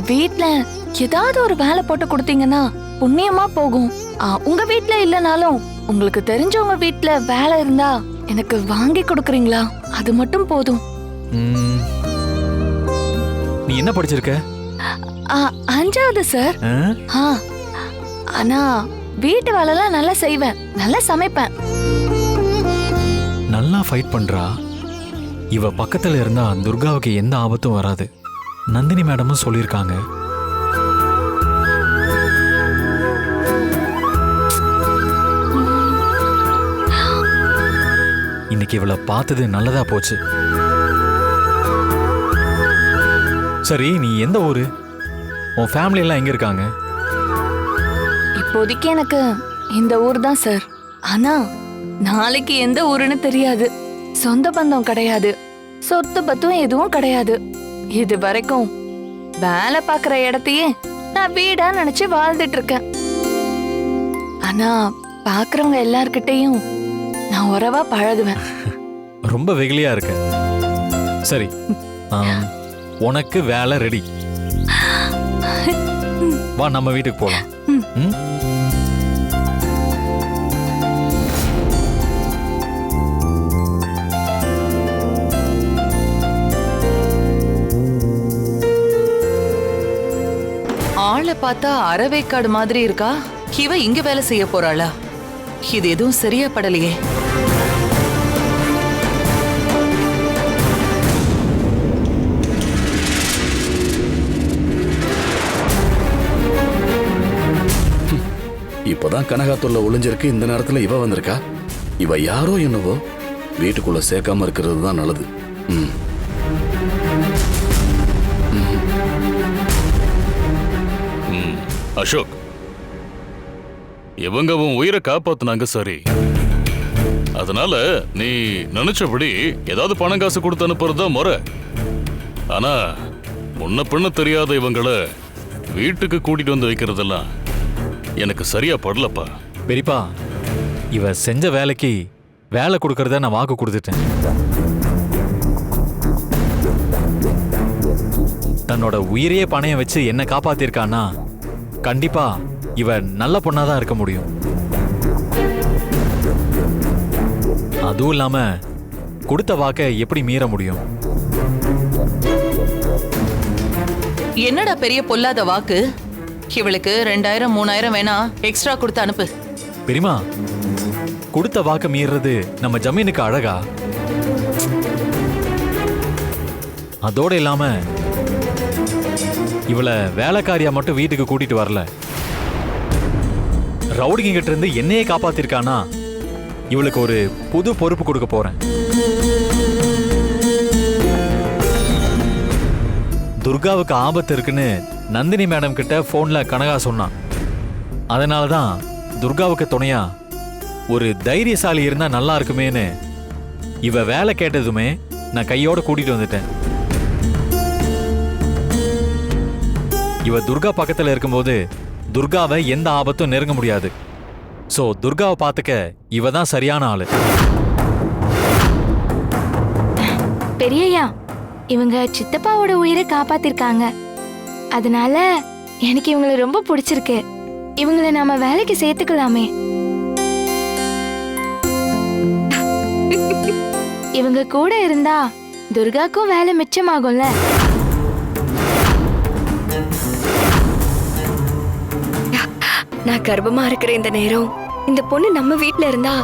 வீட்ல ஏதாவது ஒரு வேலை போட்டு கொடுத்தீங்கன்னா புண்ணியமா போகும். உங்க வீட்ல இல்லனாலும் உங்களுக்கு தெரிஞ்சவங்க வீட்ல வேலை இருந்தா எனக்கு வாங்கி கொடுக்கறீங்களா? அது மட்டும் போதும். நீ என்ன படிச்சிருக்க? 5வது சார். ஆனா வீட்டு வேலைலாம் நல்லா செய்வேன், நல்லா சமைப்பேன். நல்லா ஃபைட் பண்றா. இவ பக்கத்துல இருந்தா துர்காவுக்கு எந்த ஆபத்தும் வராது. நந்தினி மேடமும் சொல்லியிருக்காங்க. இன்னைக்கு இவளை பார்த்தது நல்லதா போச்சு. சரி, நீ எந்த ஊரு? உன் ஃபேமிலி எல்லாம் எங்க இருக்காங்க? இப்போதைக்கு எனக்கு இந்த ஊர் தான் சார். ஆனா நாளைக்கு எந்த ஊருன்னு தெரியாது. சொந்த பந்தம் கிடையாது, சொத்து பத்தும் எதுவும் கிடையாது. இது வரைக்கும் வேலை பார்க்குற இடத்தையே நான் வீடா நினைச்சு வாழ்ந்துட்டு இருக்கேன். ஆனா பாக்குறவங்க எல்லார்கிட்டையும் நான் உறவா பழகுவேன். ரொம்ப வெகுளியா இருக்க. சரி, உனக்கு வேலை ரெடி. வா, நம்ம வீட்டுக்கு போலாம். ஆளை பார்த்தா அறவேக்காடு மாதிரி இருக்கா. இவ இங்க வேலை செய்ய போறாளா? இது எதுவும் சரியா படலையே. இப்பதான் கனகாத்துள்ள ஒளிஞ்சிருக்கு. இந்த நேரத்துல இவ வந்திருக்கா. இவ யாரோ என்னவோ வீட்டுக்குள்ள சேர்க்காம இருக்கிறது தான் நல்லது. அசோக், இவங்க உன் உயிரை காப்பாத்துனாங்க, சரி. அதனால நீ நினைச்சபடி ஏதாவது பணம் காசு கொடுத்து அனுப்புறதுதான் முறை. ஆனா முன்ன பின்ன தெரியாத இவங்கள வீட்டுக்கு கூட்டிட்டு வந்து வைக்கிறதெல்லாம் எனக்கு சரியா படலப்பா. பெரியப்பா, இவ செஞ்ச வேலைக்கு வேலை கொடுக்கறத நான் வாக்கு கொடுத்துட்டேன். தன்னோட உயிரையே பணையம் வச்சு என்ன காப்பாத்திருக்கான்னா கண்டிப்பா இவ நல்ல பொண்ணாதான் இருக்க முடியும். அதுவும் இல்லாம கொடுத்த வாக்க எப்படி மீற முடியும்? என்னடா பெரிய பொல்லாத வாக்கு. இவளுக்கு 2000 3000 வேணா எக்ஸ்ட்ரா கொடுத்து அனுப்பு. பெரியமா, கொடுத்த வாக்க மீறது நம்ம ஜமீனுக்கு அழகா? அதோட இல்லாம இவளை வேலைக்காரியா மட்டும் வீட்டுக்கு கூட்டிட்டு வரல, ரவுடிங்க கிட்ட இருந்து என்னையே காப்பாத்திருக்கானா இவளுக்கு ஒரு புது பொறுப்பு கொடுக்க போறேன். துர்காவுக்கு ஆபத்து இருக்குன்னு நந்தினி மேடம் கிட்ட போன்ல கனகா சொன்னான். அதனாலதான் துர்காவுக்கு துணையா ஒரு தைரியசாலி இருந்தா நல்லா இருக்குமேன்னு இவ வேலை கேட்டதுமே நான் கையோட கூட்டிட்டு வந்துட்டேன். இவ துர்கா பக்கத்துல இருக்கும்போது துர்காவை எந்த ஆபத்தும் நெருங்க முடியாது. சோ துர்காவை பாத்துக்க இவ தான் சரியான ஆளு. பெரியய்யா, இவங்க சித்தப்பாவோட உயிரை காப்பாத்திருக்காங்க. அதனால எனக்கு இவங்களை ரொம்ப பிடிச்சிருக்கு. இவங்களை நாம வேலைக்கு சேர்த்துக்கலாமே. இவங்க கூட இருந்தா துர்காக்கும் வேலை மிச்சமாகும்ல. நான் கர்ப்பமா இருக்கிற இந்த நேரம் இந்த பொண்ணு நம்ம வீட்ல இருந்தா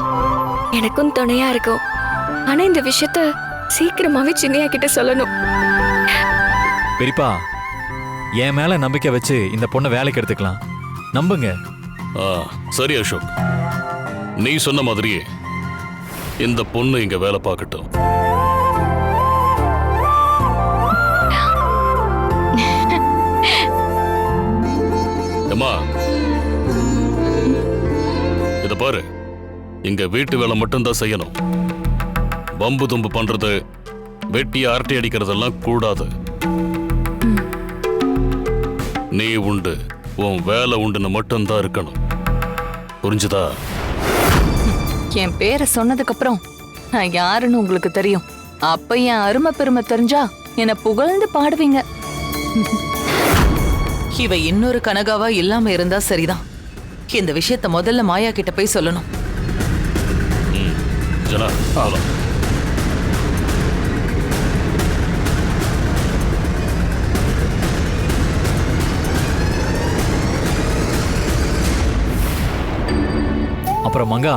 எனக்கும் துணையா இருக்கும். ஆனா இந்த விஷயத்த சீக்கிரமாவே சின்னையா கிட்ட சொல்லணும். பெரியப்பா, என் மேல நம்பிக்கை வச்சு இந்த பொண்ணை வேலைக்கு எடுத்துக்கலாம். நம்புங்க. சரி அசோக், நீ சொன்ன மாதிரியே இந்த பொண்ணு இங்க வேலை பார்க்கட்டும். அம்மா, இத பாரு, இங்க வீட்டு வேலை மட்டும்தான் செய்யணும். வம்பு தும்பு பண்றது, வெட்டி அரட்டை அடிக்கிறதெல்லாம் கூடாது. நீ உண்டு, உன் வேலை உண்டுன்னு மட்டும்தான் இருக்கணும். புரிஞ்சுதா? என் பேரை சொன்னதுக்கு அப்புறம் நான் யாருன்னு உங்களுக்கு தெரியும். அப்ப என் அருமை பெருமை தெரிஞ்சா என்னை புகழ்ந்து பாடுவீங்க. இவ இன்னொரு கனகாவா இல்லாம இருந்தா சரிதான். இந்த விஷயத்த முதல்ல மாயா கிட்ட போய் சொல்லணும். ஜனா போலாம். அப்புறம் மங்கா,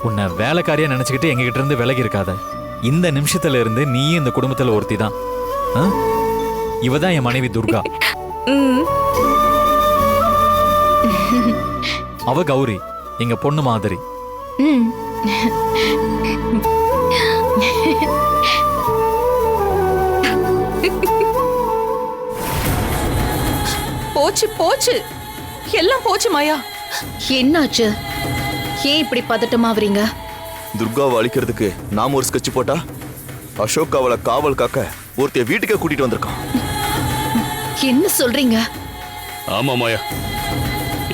உன்னை வேலைக்காரியா நினைச்சுக்கிட்டு எங்ககிட்ட இருந்து விலகி இருக்காத. இந்த நிமிஷத்துல இருந்து நீயும் இந்த குடும்பத்துல ஒருத்தி தான். இவ தான் என் மனைவி துர்கா. அவ கௌரி, எங்க பொண்ணு மாதிரி. போச்சு போச்சு, எல்லாம் போச்சு மாயா. என்னாச்சு? ஏன் இப்படி பதட்டமாவறீங்க? துர்காவை அழிக்கிறதுக்கு நாம ஒரு ஸ்கெட்ச் போட்டா அசோக் அவளை காவல் காக்க ஒருத்தைய வீட்டுக்கே கூட்டிட்டு வந்திருக்கான். என்ன சொல்றீங்க? ஆமா மாயா,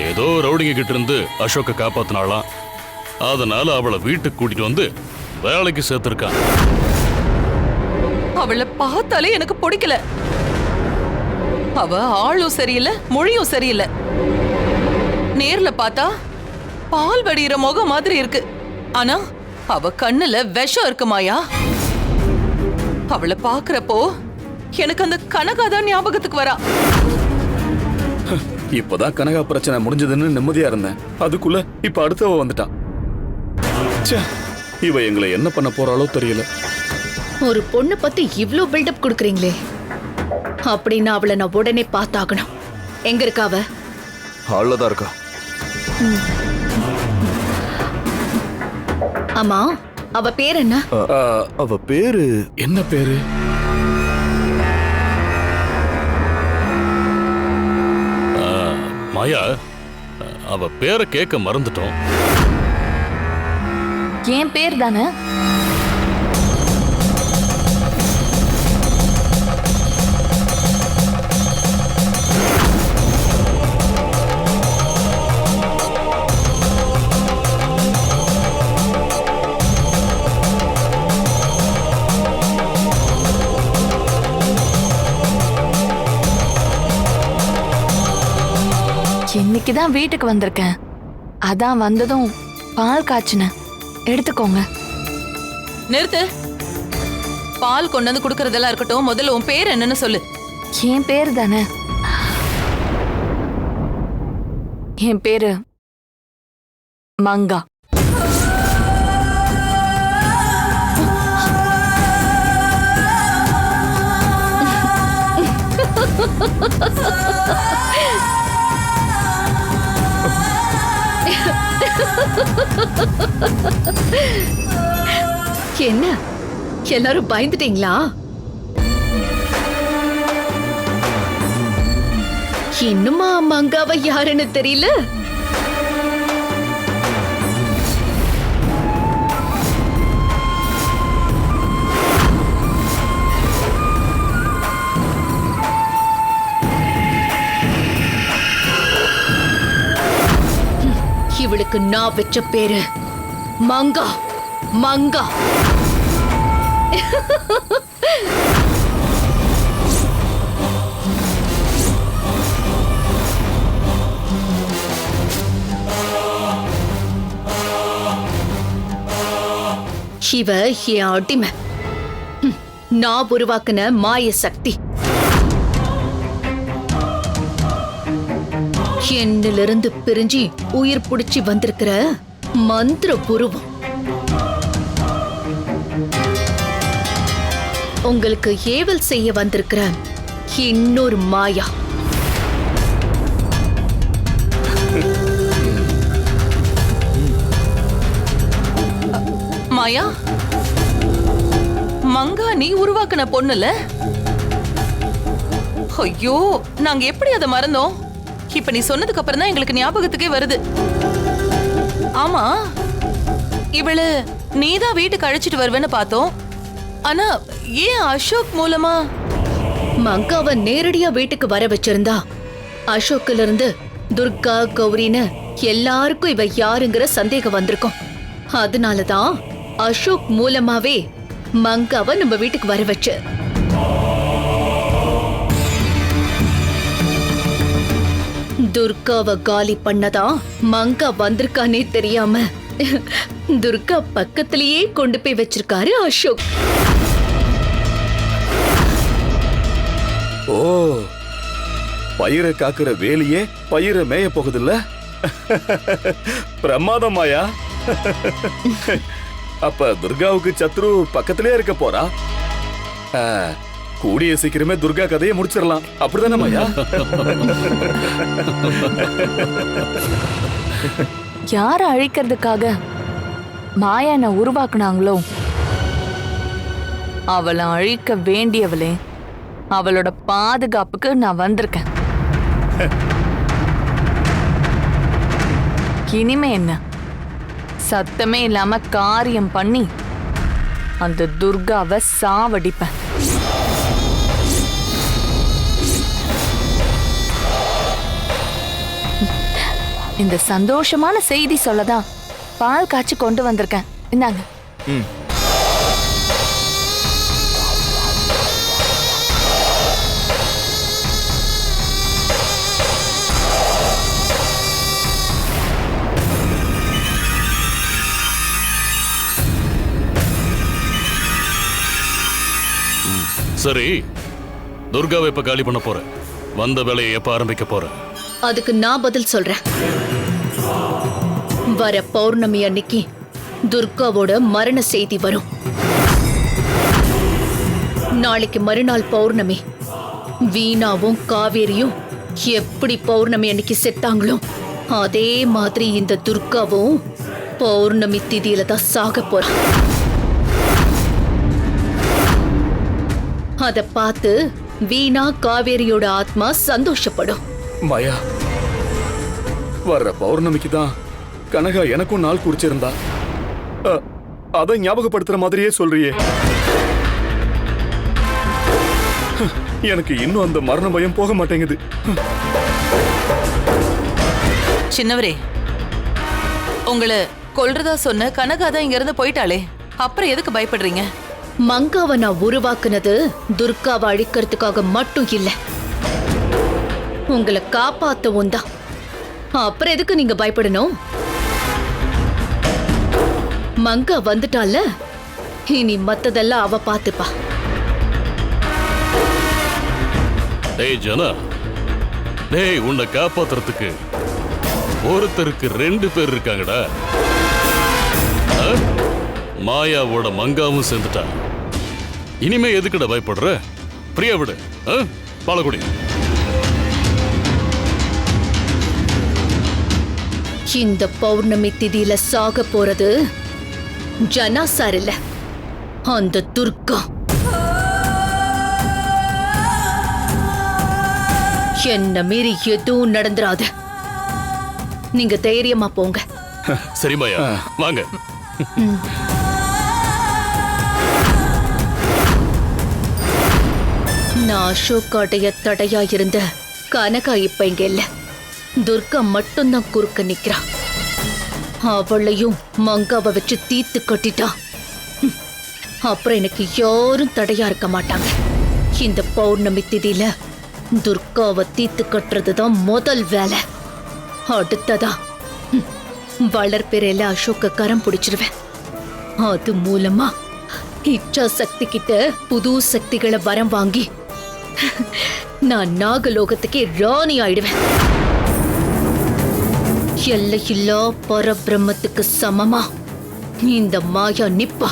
ஏதோ ரவுடிங்க கிட்ட இருந்து அசோக்க காப்பாத்தினாலாம். அதனால அவளை வீட்டுக்கு கூட்டிட்டு வந்து வேலைக்கு சேர்த்திருக்கான். அவளை பார்த்தாலே எனக்கு பிடிக்கல. அவ ஆளும் சரியில்லை, மொழியும் சரியில்லை. நேர்ல பார்த்தா பால் வடிகிற முகம் மாதிரி இருக்கு. ஆனா அவ கண்ணுல விஷம் இருக்கு மாயா. அவளை பாக்குறப்போ எனக்கு அந்த கனகா தான் ஞாபகத்துக்கு வரா. இப்பதான் கனகா பிரச்சனை முடிஞ்சதுன்னு நிம்மதியா இருந்தேன். அதுக்குள்ள இப்ப அடுத்தவ வந்துட்டான். ச்சே, இவ எங்களை என்ன பண்ண போறாளோ தெரியல. ஒரு பொண்ணு பத்தி இவ்ளோ பில்டப் கொடுக்குறீங்களே, அப்படின்னா அவளை நான் உடனே பார்த்தாகணும். எங்க இருக்கா அவ? ஹால்ல தான் இருக்கா. ஆமா, அவ பேர் என்ன? அவ பேரு என்ன பேரு? மாயா, அவ பேரை கேட்க மறந்துட்டோம். என் பேர் தானே. இன்னைக்குதான் வீட்டுக்கு வந்திருக்கேன். அதான் வந்ததும் பால் காய்ச்சினேன், எடுத்துக்கோங்க. நிறுத்து. பால் கொண்டு வந்து குடுக்கறதெல்லாம் இருக்கட்டும், முதல்ல உன் பேர் என்னன்னு சொல்லு. என் பேர் தானே. என் பேரு மங்கா. என்ன எல்லாரும் பயந்துட்டீங்களா? இன்னுமா மங்காவை யாருன்னு தெரியல? இவளுக்கு நான் வச்ச பேரு மங்கா. மங்கா. இவ என் அடிமை. நான் உருவாக்குன மாய சக்தி. என்னிலிருந்து பிரிஞ்சு உயிர் புடிச்சு வந்திருக்கிற மந்திர புருவம். உங்களுக்கு ஏவல் செய்ய வந்திருக்கிற இன்னொரு மாயா. மாயா, மங்கா நீ உருவாக்குன பொண்ணுல? ஐயோ, நாங்க எப்படி அதை மறந்தோம்? இப்ப நீ சொன்னதுக்கு அப்புறம் தான் எங்களுக்கு ஞாபகத்துக்கே வருது. ஆமா, இவளு நீதான் வீட்டுக்கு அழைச்சிட்டு வருவேன்னு பார்த்தோம். ஆனா ஏன் அசோக் மூலமா? மங்காவை நேரடியா வீட்டுக்கு வர வச்சிருந்தா அசோக்ல இருந்து துர்கா கௌரின்னு எல்லாருக்கும் இவ யாருங்கிற சந்தேகம் வந்திருக்கும். அதனாலதான் அசோக் மூலமாவே மங்காவை நம்ம வீட்டுக்கு வர வச்சு. துர்காவை காலி பண்ணதா மங்கா வந்திருக்கானே தெரியாம துர்கா பக்கத்திலேயே கொண்டு போய் வச்சிருக்காரு அசோக். ஓ, பயிரை காக்குற வேலியே பயிரை மேய போகுதுல்ல? பிரமாதமாயா. அப்ப துர்காவுக்கு சத்ரு பக்கத்திலே இருக்க போறா. ஆ, கூடிய சீக்கிரமே துர்கா கதையை முடிச்சிடலாம். அப்படிதானே மாயா? யார அழிக்கிறதுக்காக மாயானை உருவாக்குனாங்களோ அவளை அழிக்க வேண்டியவளே, அவளோட பாதுகாப்புக்கு நான் வந்திருக்கேன். இனிமே என்ன, சத்தமே இல்லாம காரியம் பண்ணி அந்த துர்காவை சாவடிப்பேன். இந்த சந்தோஷமான செய்தி சொல்லதான் பால் காய்ச்சி கொண்டு வந்திருக்கேன். இந்தாங்க. சரி, துர்காவை எப்ப காலி பண்ண போற? வந்த வேலையை எப்ப ஆரம்பிக்க போற? அதுக்கு நான் பதில் சொல்றேன். வர பௌர்ணமி அன்னைக்கு துர்காவோட மரண செய்தி வரும். நாளைக்கு மறுநாள் பௌர்ணமி. வீணாவும் காவேரியும் எப்படி பௌர்ணமி அன்னைக்கு செத்தாங்களோ அதே மாதிரி இந்த துர்காவும் பௌர்ணமி திதியில தான் சாக போறா. அத பார்த்து வீணா காவேரியோட ஆத்மா சந்தோஷப்படும். மாயா, வர்ற பௌர்ணமிக்கு தான் கனகா எனக்கும் நாள் குறிச்சிருந்தா. அதை ஞாபகப்படுத்துற மாதிரியே சொல்றியே. எனக்கு இன்னும் அந்த மரண பயம் போக மாட்டேங்குது. சின்னவரே, உங்களை கொல்றதா சொன்ன கனகா தான் இங்க இருந்து போயிட்டாளே, அப்புறம் எதுக்கு பயப்படுறீங்க? மங்காவை நான் உருவாக்குனது துர்காவை அழிக்கிறதுக்காக மட்டும் இல்ல, உங்களை காப்பாத்தவும் தான். அப்புறம் எதுக்கு நீங்க பயப்படணும்? மங்கா வந்துட்டால, இனி மத்ததெல்லாம் அவ பாத்துப்பா. டேய் ஜனா, டேய், உன்னை காப்பாத்துறதுக்கு ஒருத்தருக்கு 2 பேர் இருக்காங்கடா. மாயாவோட மங்காவும் சேர்ந்துட்டா. இனிமே எதுக்குடா பயப்படுற? பிரியா விடு, பாலக்குடி. இந்த பௌர்ணமி திதியில சாக போறது ஜனா சார் இல்ல, அந்த துர்கா. என்ன மீறி எதுவும் நடந்துராது. நீங்க தைரியமா போங்க. சரி மாயா, வாங்க. நான் அசோக் அடைய தடையா இருந்த கனகா இப்ப இங்க இல்ல. துர்கா மட்டும்தான் குறுக்க நிக்கிறா. அவளையும் மங்காவை வச்சு தீத்து கட்டிட்டா. அப்புறம் எனக்கு யாரும் தடையா இருக்க மாட்டாங்க. இந்த பௌர்ணமி திதியில துர்காவை தீத்து கட்டுறதுதான் முதல் வேலை. அடுத்ததா வளர்ப்பெறையில அசோக்க கரம் பிடிச்சிருவேன். அது மூலமா இச்சா சக்தி கிட்ட புது சக்திகளை வரம் வாங்கி நான் நாகலோகத்துக்கே ராணி ஆயிடுவேன். எல்லையில்லா பரபிரம்மத்துக்கு சமமா இந்த மாயா நிப்பா.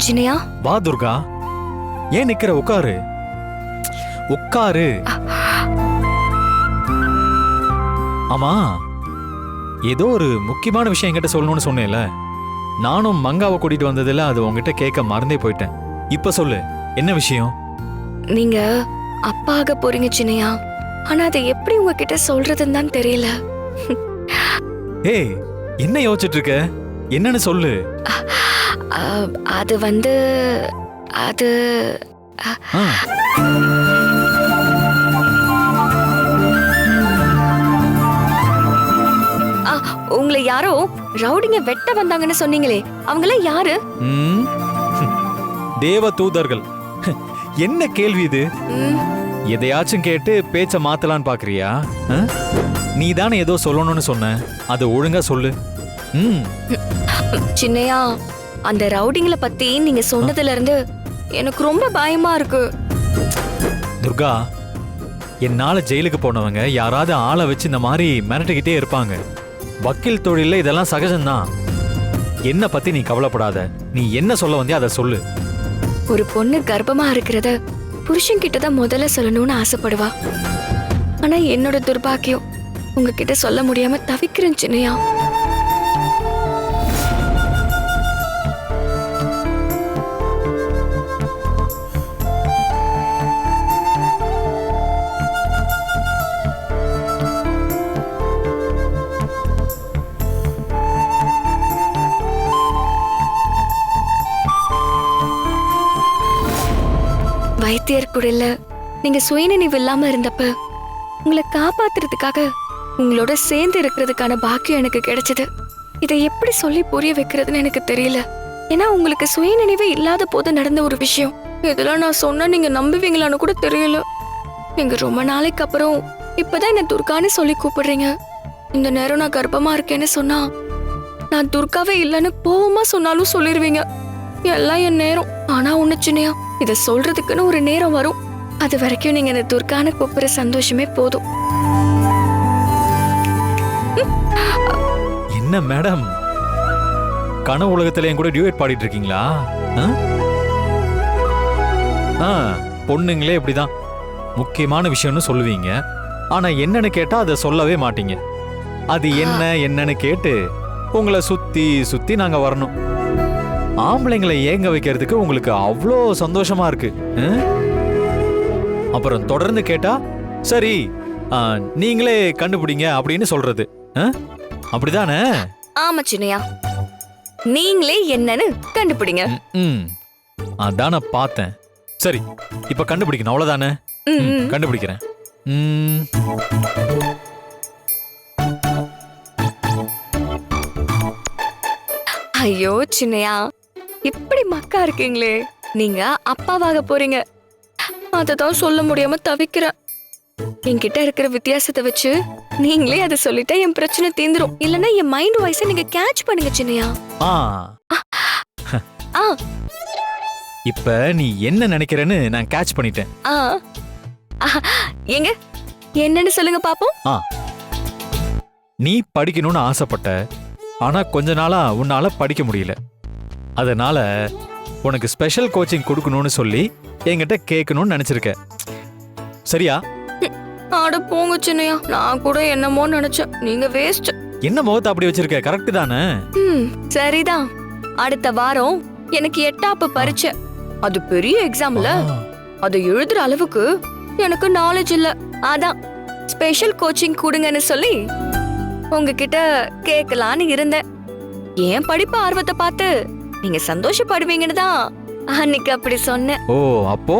சின்னையா, வா துர்கா. ஏன் நிக்கிற? உட்காரு, உட்காரு. ஆமா, ஏதோ ஒரு முக்கியமான விஷயம் என்கிட்ட சொல்லணும்னு சொன்னேன்ல. நானும் மங்காவை கூட்டிட்டு வந்ததில்ல, அது உங்ககிட்ட கேட்க மறந்தே போயிட்டேன். இப்ப சொல்லு, என்ன விஷயம்? நீங்க அப்பாக போறீங்க சின்னையா. ஆனா அதை எப்படி உங்ககிட்ட சொல்றதுன்னு தான் தெரியல. ஏய், என்ன யோசிச்சுட்டு இருக்க? என்னன்னு சொல்லு. அது வந்து அது ஆ. உங்களை யாரோ ரவுடிங்க வெட்ட வந்தாங்கன்னு சொன்னீங்களே, அவங்கள யாரு? தேவ தூதர்கள். என்ன கேள்வி இது? ம், எதையாச்சும் கேட்டு பேச்ச மாத்தலான்னு பாக்குறியா? நீ தானே ஏதோ சொல்லணும்னு சொன்ன, அது ஒழுங்கா சொல்லு. ம். சின்னையா, அந்த ரவுடிங்களை பத்தி நீங்க சொன்னதுல இருந்து எனக்கு ரொம்ப பயமா இருக்கு. துர்கா, என்னால ஜெயிலுக்கு போனவங்க யாராவது ஆளை வச்சு இந்த மாதிரி மிரட்டிக்கிட்டே இருப்பாங்க. வக்கீல் தொழில இதெல்லாம் சகஜம்தான். என்ன பத்தி நீ கவலைப்படாத. நீ என்ன சொல்ல வந்தியா அதை சொல்லு. ஒரு பொண்ணு கர்ப்பமா இருக்கிறத புருஷன் கிட்ட தான் முதல்ல சொல்லணும்னு ஆசைப்படுவா. ஆனா என்னோட துர்பாக்கியம் உங்ககிட்ட சொல்ல முடியாம தவிக்கிறேன் சின்னையா. வைத்தியர் குடில்ல நீங்க சுயநினைவு இல்லாம இருந்தப்ப உங்களை காப்பாத்துறதுக்காக உங்களோட சேர்ந்து இருக்கிறதுக்கான பாக்கியம் எனக்கு கிடைச்சது. இதை எப்படி சொல்லி புரிய வைக்கிறதுன்னு எனக்கு தெரியல. ஏன்னா உங்களுக்கு சுயநினைவே இல்லாத போது நடந்த ஒரு விஷயம். இதெல்லாம் நான் சொன்னா நீங்க நம்புவீங்களான்னு கூட தெரியல. நீங்க ரொம்ப நாளைக்கு அப்புறம் இப்பதான் என்ன துர்கான்னு சொல்லி கூப்பிடுறீங்க. இந்த நேரம் நான் கர்ப்பமா இருக்கேன்னு சொன்னா நான் துர்காவே இல்லைன்னு கோவமா சொன்னாலும் சொல்லிருவீங்க. எல்லாம் என் நேரம். ஆனா ஒண்ணு சின்னையா, இத சொல்றதுக்குன்னு ஒரு நேரம் வரும். அது வரைக்கும் நீங்க என்ன துர்கான்னு கூப்பிடுற சந்தோஷமே போதும். என்ன மேடம், கனவு உலகத்துல என் கூட டியூட் பாடிட்டு இருக்கீங்களா? பொண்ணுங்களே இப்படிதான். முக்கியமான விஷயம்னு சொல்லுவீங்க, ஆனா என்னன்னு கேட்டா அதை சொல்லவே மாட்டீங்க. அது என்னன்னு கேட்டு உங்களை சுத்தி சுத்தி நாங்க வரணும். ஆம்பளைங்களை ஏங்க வைக்கிறதுக்கு உங்களுக்கு அவ்வளோ சந்தோஷமா இருக்கு. அப்புறம் தொடர்ந்து கேட்டா சரி நீங்களே கண்டுபிடிங்க அப்படின்னு சொல்றது. அப்படிதானே? ஆமா சின்னையா, நீங்களே என்னன்னு கண்டுபிடிங்க. அதான் நான் பார்த்தேன். சரி, இப்ப கண்டுபிடிக்கணும் அவ்வளவுதானே? கண்டுபிடிக்கிறேன். ஐயோ சின்னையா, இப்படி மக்கா இருக்கீங்களே. நீங்க அப்பாவாக போறீங்க, அததான் சொல்ல முடியாம தவிக்கிறேன். என்கிட்ட இருக்கிற வித்தியாசத்தை வச்சு நீங்களே அதை சொல்லிட்டா என் பிரச்சனை தீந்துரும். இல்லன்னா என் மைண்ட் வாய்ஸை நீங்க கேட்ச் பண்ணுங்க சின்னையா. இப்ப நீ என்ன நினைக்கிறேன்னு நான் கேட்ச் பண்ணிட்டேன். எங்க என்னன்னு சொல்லுங்க பாப்போம். நீ படிக்கணும்னு ஆசைப்பட்ட, ஆனா கொஞ்ச நாளா உன்னால படிக்க முடியல. அதனால உனக்கு ஸ்பெஷல் கோச்சிங் கொடுக்கணும்னு சொல்லி என்கிட்ட கேட்கணும்னு நினைச்சிருக்க. சரியா? ஆட போங்க சின்னையா, நான் கூட என்னமோ நினைச்சேன். நீங்க வேஸ்ட். என்ன முகத்தை அப்படி வச்சிருக்க? கரெக்ட் தானே? சரிதான். அடுத்த வாரம் எனக்கு 8ஆப்பு பரீட்சை. அது பெரிய எக்ஸாம்ல. அதை எழுதுற அளவுக்கு எனக்கு நாலேஜ் இல்ல. அதான் ஸ்பெஷல் கோச்சிங் கொடுங்கன்னு சொல்லி உங்ககிட்ட கேட்கலான்னு இருந்தேன். ஏன் படிப்பு ஆர்வத்தை பார்த்து நீங்க சந்தோஷப்படுவீங்கன்னு தான் அன்னைக்கு அப்படி சொன்னேன். ஓ, அப்போ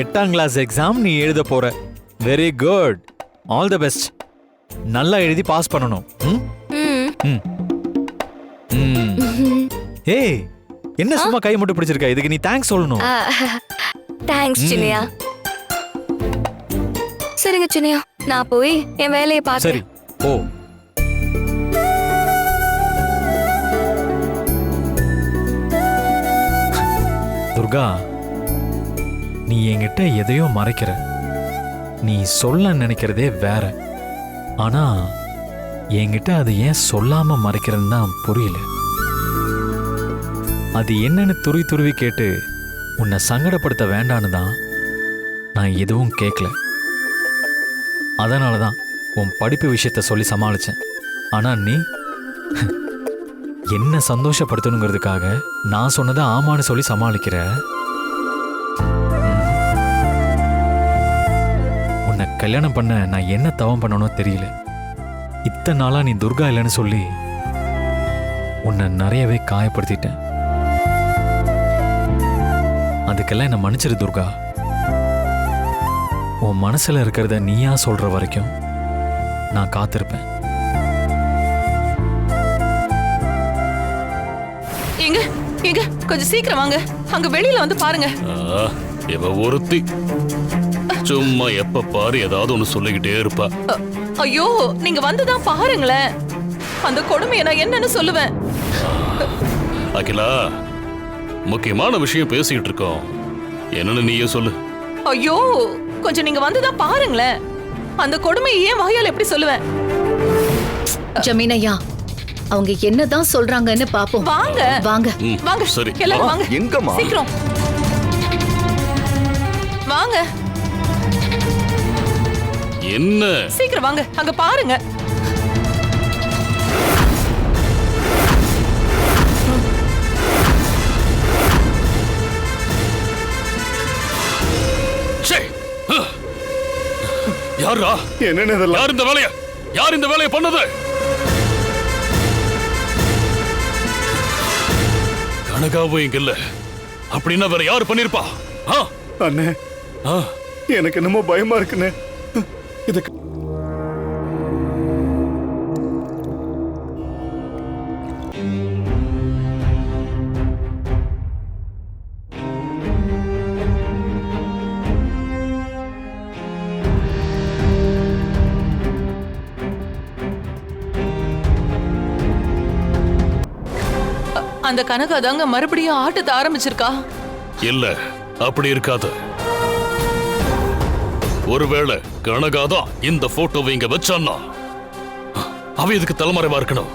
8ஆம் கிளாஸ் எக்ஸாம் நீ எழுத போற. Very good, all the best. நல்லா எழுதி பாஸ் பண்ணணும். ஏய், என்ன சும்மா கை மட்டும் பிடிச்சிருக்க? இதுக்கு நீ தேங்க்ஸ் சொல்லணும். தேங்க்ஸ் சின்னையா. சரிங்க சின்னையா, நான் போய் என் வேலையை பார்க்கிறேன். சரி, ஓ. துர்கா, நீ என்கிட்ட எதையோ மறைக்கிற. நீ சொல்ல நினைக்கிறதே வேற. ஆனா என்கிட்ட அது ஏன் சொல்லாம மறைக்கிறன்னு தான் புரியல. அது என்னன்னு துருவி கேட்டு உன்னை சங்கடப்படுத்த வேண்டான்னு தான் நான் எதுவும் கேட்கல. அதனாலதான் உன் படிப்பு விஷயத்த சொல்லி சமாளிச்சேன். ஆனா நீ என்ன சந்தோஷப்படுத்தணுங்கிறதுக்காக நான் சொன்னதை ஆமான்னு சொல்லி சமாளிக்கிற. உன்னை கல்யாணம் பண்ண நான் என்ன தவம் பண்ணணும் தெரியல. இத்தனை நாளா நீ துர்கா இல்லைன்னு சொல்லி உன்னை நிறையவே காயப்படுத்திட்டேன். அதுக்கெல்லாம் என்ன மன்னிச்சிரு துர்கா. உன் மனசுல இருக்கிறத நீயா சொல்ற வரைக்கும் நான் காத்திருப்பேன். எங்க எங்க கொஞ்சம் சீக்கிரம் வாங்க, அங்க வெளியில வந்து பாருங்க. ஆ, இவ ஒருத்தி சும்மா எப்ப பாரு ஏதாவது ஒண்ணு சொல்லிக்கிட்டே இருப்பா. ஐயோ, நீங்க வந்துதான் பாருங்களேன். அந்த கொடுமையை நான் என்னன்னு சொல்லுவேன். அகிலா, முக்கியமான விஷயம் பேசிட்டு இருக்கோம், என்னன்னு நீயே சொல்லு. ஐயோ, கொஞ்சம் நீங்க வந்துதான் பாருங்களேன். அந்த கொடுமையை ஏன் வாயால எப்படி சொல்லுவேன்? ஜமீனையா, அவங்க என்னதான் சொல்றாங்கன்னு பாப்போம். வாங்க வாங்க. ம், வாங்க சரி. எல்லாரும் வாங்க. எங்கம்மா? சீக்கிரம் வாங்க, என்ன? சீக்கிரம் வாங்க, அங்க பாருங்க. ச்சே! யாரா? என்னன்னு இதெல்லாம்? யார் இந்த வேலையை பண்ணது? கனகாவும் இங்க இல்ல, அப்படின்னா வேற யாரு பண்ணிருப்பா? அண்ணே, ஆ, எனக்கு என்னமோ பயமா இருக்குண்ணே. இதுக்கு அந்த கனகா தாங்க மறுபடியும் ஆட்டத்தை ஆரம்பிச்சிருக்கா. இல்ல, அப்படி இருக்காது. ஒருவேளை கனகாதான் இந்த போட்டோவை இங்க வச்சான்னா அவ இதுக்கு தலைமறைவா இருக்கணும்.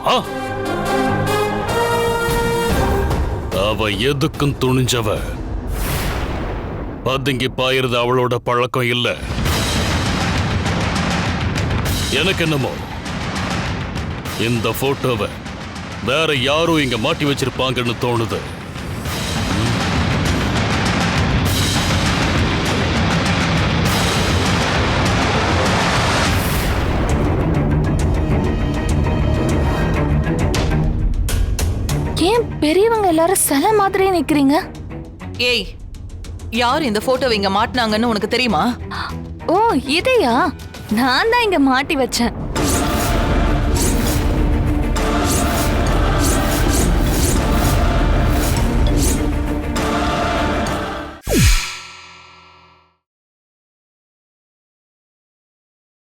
அவ எதுக்கும் துணிஞ்சவ. பதுங்கி பாயிருது அவளோட பழக்கம் இல்ல. எனக்கு என்னமோ இந்த போட்டோவை வேற யாரும் இங்க மாட்டி வச்சிருப்பாங்கன்னு தோணுது. ஏன் பெரியவங்க எல்லாரும் சில மாதிரியே நிக்கிறீங்க? ஏய், யார் இந்த போட்டோவை இங்க மாட்டினாங்கன்னு உனக்கு தெரியுமா? ஓ, இதையா? நான் தான் இங்க மாட்டி வச்சேன்.